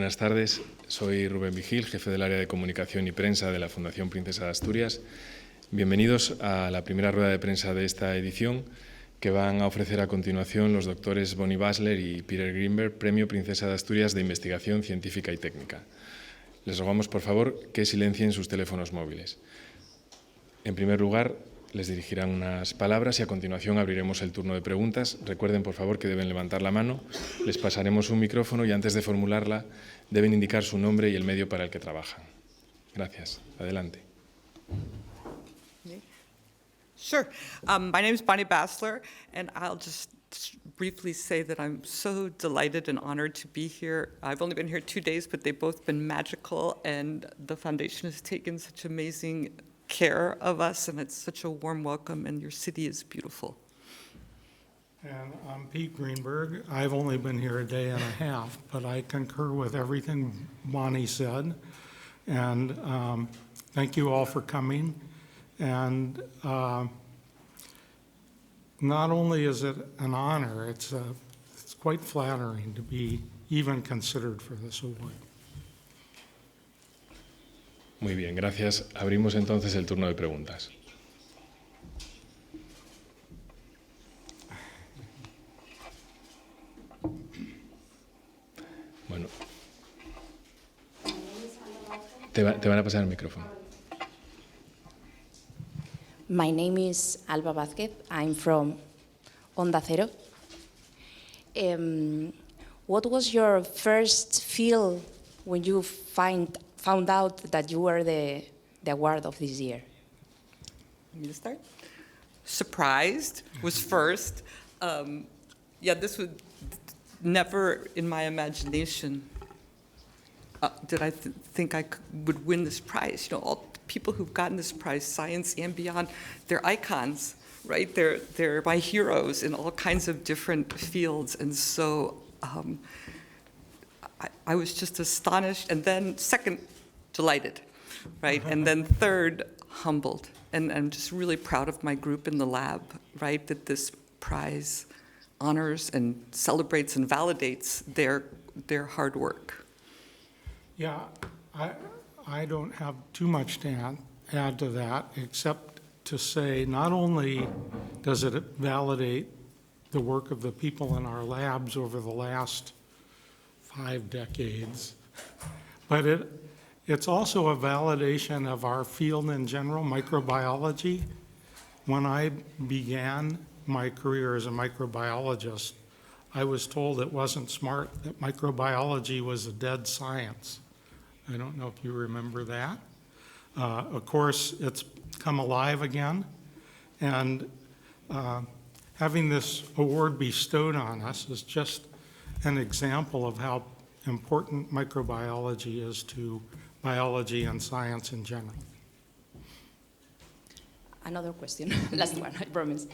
buenas tardes. Soy Rubén Vigil, jefe del área de comunicación y prensa de la Fundación Princesa de Asturias. Bienvenidos a la primera rueda de prensa de esta edición, que van a ofrecer a continuación los doctores Bassler y Greenberg, Premio Princesa de Asturias de Investigación Científica y Técnica. Les rogamos, por favor, que silencien sus teléfonos móviles. En primer lugar, les dirigirán unas palabras y a continuación abriremos el turno de preguntas. Recuerden, por favor, que deben levantar la mano, les pasaremos un micrófono y antes de formularla deben indicar su nombre y el medio para el que trabajan. Gracias. Adelante. Sure. My name is Bassler, and I'll just briefly say that I'm so delighted and honored to be here. I've only been here 2 days, but they've both been magical, and the foundation has taken such amazing care of us, and it's such a warm welcome, and your city is beautiful. And I'm Pete Greenberg. I've only been here a day and a half, but I concur with everything Bonnie said. And thank you all for coming. And not only is it an honor, it's quite flattering to be even considered for this award. Muy bien, gracias. Abrimos entonces el turno de preguntas. Bueno. Te van a pasar el micrófono. My name is Alba Vázquez. I'm from Onda Cero. What was your first feel when you found out that you were the award of this year? Want me to start? Surprised was first. This would never in my imagination did I think I would win this prize. You know, all the people who've gotten this prize, science and beyond, they're icons, right? They're my heroes in all kinds of different fields, and so I was just astonished, and then second, delighted, right? And then third, humbled. And I'm just really proud of my group in the lab, right? That this prize honors and celebrates and validates their hard work. Yeah, I don't have too much to add to that, except to say not only does it validate the work of the people in our labs over the last 5 decades, but it's also a validation of our field in general, microbiology. When I began my career as a microbiologist, I was told it wasn't smart, that microbiology was a dead science. I don't know if you remember that. Of course, it's come alive again, and having this award bestowed on us is just an example of how important microbiology is to biology and science in general. Another question, last one, I promise.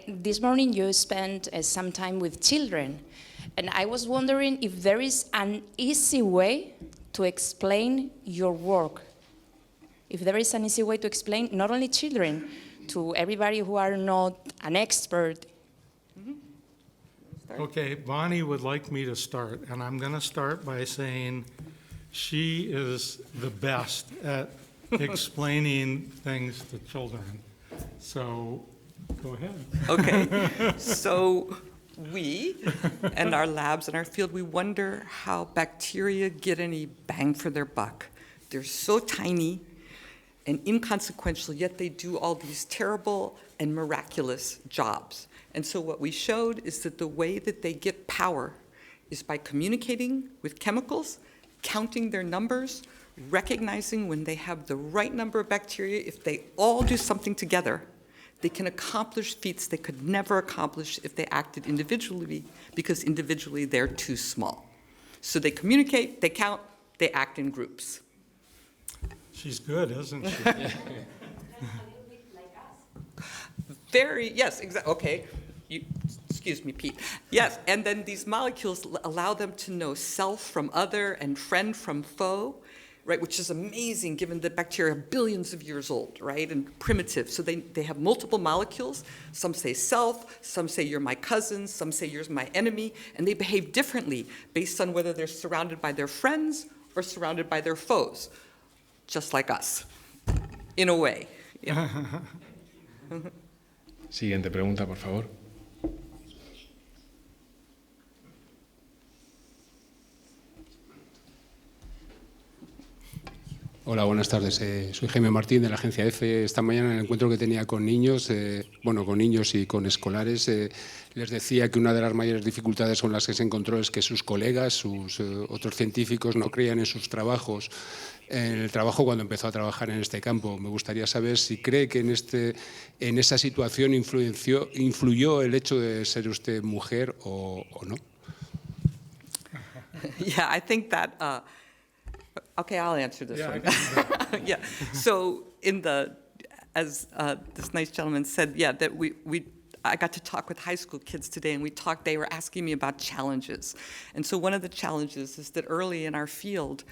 This morning you spent some time with children, and I was wondering if there is an easy way to explain your work. If there is an easy way to explain not only children, to everybody who are not an expert. Okay, Bonnie would like me to start, and I'm going to start by saying she is the best at explaining things to children. So, go ahead. Okay, so we and our labs and our field, we wonder how bacteria get any bang for their buck. They're so tiny and inconsequential, yet they do all these terrible and miraculous jobs. And so what we showed is that the way that they get power is by communicating with chemicals, counting their numbers, recognizing when they have the right number of bacteria. If they all do something together, they can accomplish feats they could never accomplish if they acted individually, because individually they're too small. So they communicate, they count, they act in groups. She's good, isn't she? Yes, exactly. Okay. Excuse me, Pete. Yes, and then these molecules allow them to know self from other and friend from foe right, which is amazing given that bacteria are billions of years old, right, and primitive. So they have multiple molecules. Some say self, some say you're my cousin, some say you're my enemy, and they behave differently based on whether they're surrounded by their friends or surrounded by their foes, just like us, in a way. Yeah. Siguiente pregunta, por favor. Hola, buenas tardes. Soy Jaime Martín de la agencia EFE. Esta mañana en el encuentro que tenía con niños, con niños y con escolares, les decía que una de las mayores dificultades con las que se encontró es que sus colegas, sus otros científicos no creían en sus trabajos, en el trabajo cuando empezó a trabajar en este campo. Me gustaría saber si cree que en esa situación influyó el hecho de ser usted mujer o no. Yeah, I think that, okay, I'll answer this one. Yeah, so as this nice gentleman said, yeah, that I got to talk with high school kids today, and they were asking me about challenges. And so one of the challenges is that early in our field,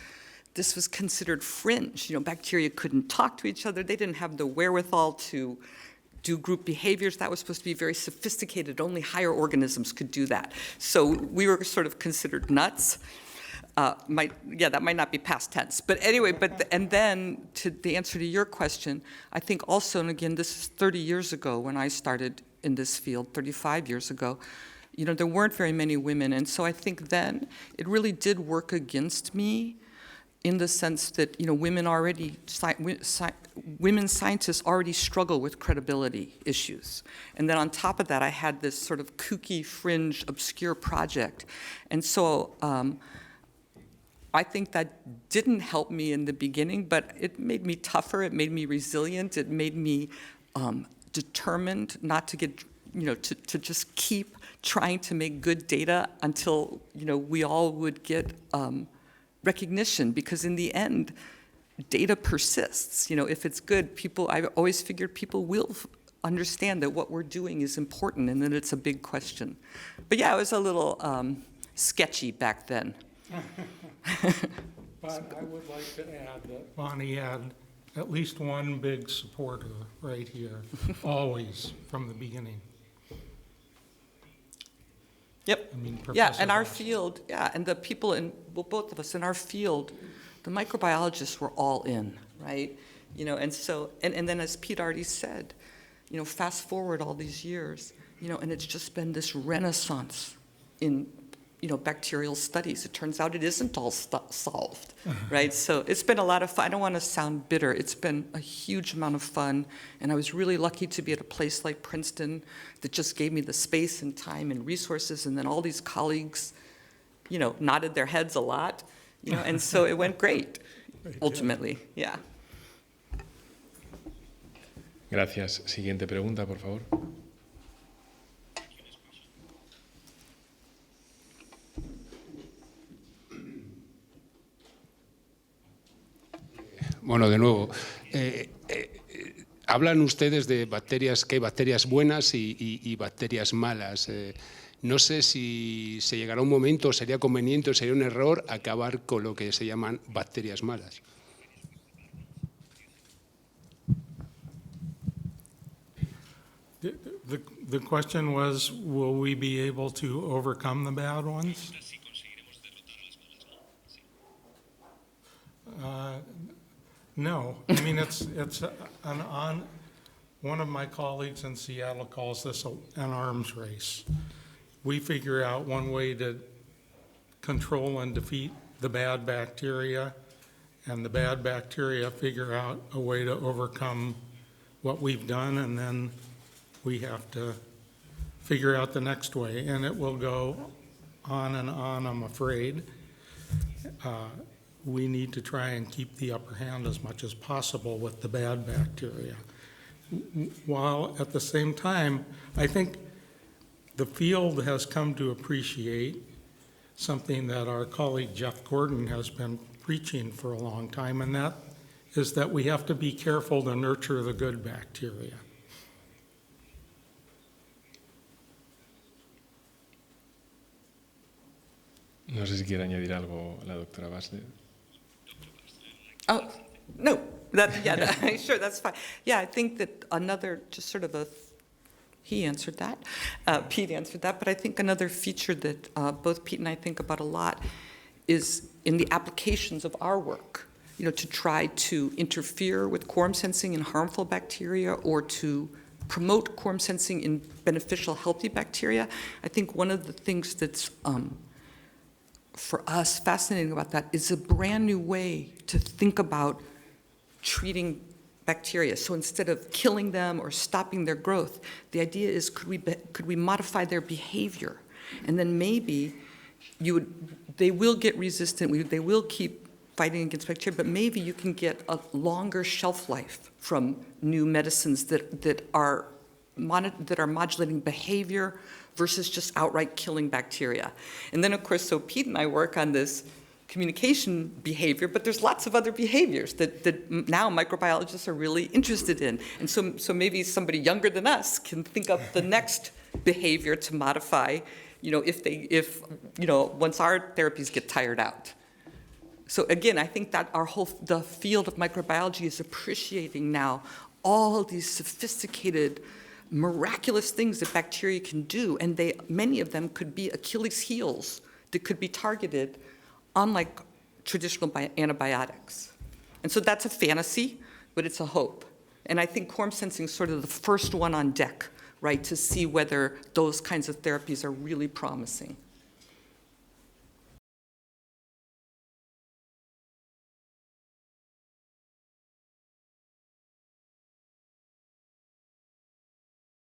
this was considered fringe. You know, bacteria couldn't talk to each other. They didn't have the wherewithal to do group behaviors. That was supposed to be very sophisticated. Only higher organisms could do that. So we were sort of considered nuts. That might not be past tense. But anyway, and then to the answer to your question, I think also, and again, this is 30 years ago when I started in this field, 35 years ago, you know, there weren't very many women. And so I think then it really did work against me in the sense that, you know, women scientists already struggle with credibility issues. And then on top of that, I had this sort of kooky, fringe, obscure project. And so I think that didn't help me in the beginning, but it made me tougher, it made me resilient, it made me determined not to get, you know, to just keep trying to make good data until, you know, we all would get recognition, because in the end, data persists. You know, if it's good, I've always figured people will understand that what we're doing is important and that it's a big question. But yeah, it was a little sketchy back then. But I would like to add that Bonnie had at least one big supporter right here, always, from the beginning. Yep. I mean, Yeah, Professor and our Bassler. field, yeah, and the people both of us in our field, the microbiologists were all in, right? You know, and so, and then as Pete already said, you know, fast forward all these years, you know, and it's just been this renaissance in, you know, bacterial studies. It turns out it isn't all solved, right? So it's been a lot of fun. I don't want to sound bitter. It's been a huge amount of fun, and I was really lucky to be at a place like Princeton that just gave me the space and time and resources, and then all these colleagues, you know, nodded their heads a lot, you know, and so it went great, ultimately, yeah. Gracias. Siguiente pregunta, por favor. Bueno, de nuevo, hablan ustedes de bacterias, que hay bacterias buenas y bacterias malas. No sé si se llegará un momento, sería conveniente o sería un error acabar con lo que se llaman bacterias malas. The question was, will we be able to overcome the bad ones? No, I mean, it's one of my colleagues in Seattle calls this an arms race. We figure out one way to control and defeat the bad bacteria, and the bad bacteria figure out a way to overcome what we've done, and then we have to figure out the next way, and it will go on and on, I'm afraid. We need to try and keep the upper hand as much as possible with the bad bacteria. While at the same time, I think the field has come to appreciate something that our colleague Jeff Gordon has been preaching for a long time, and that is that we have to be careful to nurture the good bacteria. No sé si quiere añadir algo la doctora Bassler. Oh, no, sure, that's fine. Yeah, I think that another, just sort of he answered that, Pete answered that, but I think another feature that both Pete and I think about a lot is in the applications of our work, to try to interfere with quorum sensing in harmful bacteria or to promote quorum sensing in beneficial, healthy bacteria. I think one of the things that's, for us, fascinating about that is a brand new way to think about treating bacteria. So instead of killing them or stopping their growth, the idea is could we modify their behavior? And then maybe they will get resistant, they will keep fighting against bacteria, but maybe you can get a longer shelf life from new medicines that are modulating behavior versus just outright killing bacteria. And then, of course, so Pete and I work on this communication behavior, but there's lots of other behaviors that now microbiologists are really interested in. And so maybe somebody younger than us can think of the next behavior to modify, if once our therapies get tired out. So again, I think that the field of microbiology is appreciating now all these sophisticated, miraculous things that bacteria can do, and many of them could be Achilles heels that could be targeted, unlike traditional antibiotics. And so that's a fantasy, but it's a hope. And I think quorum sensing is sort of the first one on deck, right, to see whether those kinds of therapies are really promising.